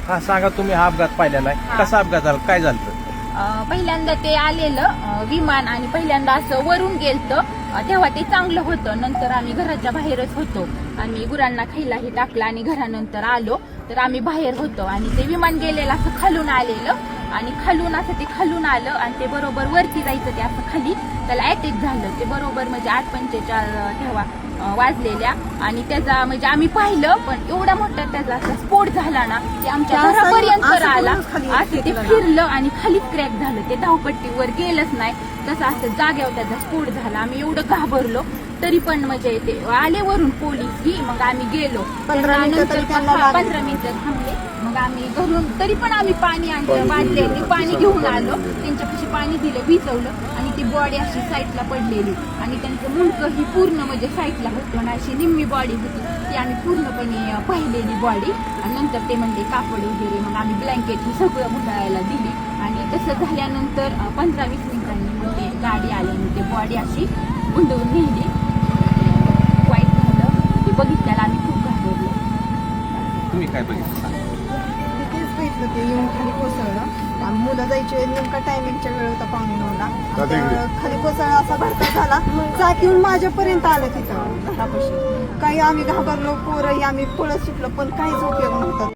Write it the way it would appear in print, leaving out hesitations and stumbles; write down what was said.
हा सांगा, तुम्ही हा अपघात पाहिलेला आहे, कसा अपघात झाला, काय झालं? पहिल्यांदा ते आलेलं विमान आणि पहिल्यांदा असं वरून गेलतं, तेव्हा ते चांगलं होतं. नंतर आम्ही घराच्या बाहेरच होतो, आम्ही गुरांना खायलाही टाकलं आणि घरानंतर आलो तर आम्ही बाहेर होतो आणि ते विमान गेलेलं असं खालून आलेलं आणि खालून असं ते खालून आलं आणि ते बरोबर वरती जायचं, ते असं खाली त्याला अटॅक झालं. ते बरोबर म्हणजे 8:45 तेव्हा वाजलेल्या आणि त्याचा म्हणजे आम्ही पाहिलं, पण एवढा मोठा त्याचा असा स्फोट झाला ना, ते आमच्या घरापर्यंत आला. असं ते फिरलं आणि खाली क्रॅक झालं, ते धावपट्टीवर गेलंच नाही, तसं असं जाग्यावर त्याचा स्फोट झाला. आम्ही एवढं घाबरलो, तरी पण म्हणजे ते आले वरून पोलीस ही, मग आम्ही गेलो. 15 मिनिटं थांबले, मग आम्ही घरून तरी पण आम्ही पाणी आणलं, बाटल्याने पाणी घेऊन आलो, त्यांच्यापाशी पाणी दिलं, भिजवलं आणि ती बॉडी अशी साईडला पडलेली आणि त्यांचं मुंडकं ही पूर्ण म्हणजे साईडला होतं आणि अशी निम्मी बॉडी होती, ती आम्ही पूर्णपणे पाहिलेली बॉडी. आणि नंतर ते म्हणले कापड वगैरे, मग आम्ही ब्लँकेट ही सगळं गुंडाळायला दिली आणि तसं झाल्यानंतर 15-20 मिनिटांनी मग ते गाडी आली आणि ते बॉडी अशी गुंडवून नेली. वाईट झालं, ते बघितल्याला आम्ही खूप घाबरलो. तुम्ही काय बघितलं? तेच बघितलं, ते येऊन खाली कोसळलं आणि मुलं जायचे नेमका टायमिंगच्या वेळ होता 8:45ला. खाली कोसळला, असा भरता झाला, चाक येऊन माझ्यापर्यंत आलं तिथं घरापाशी. काही आम्ही घाबरलो, पोरही आम्ही पळत सुटलो, पण काहीच उपयोग नव्हता.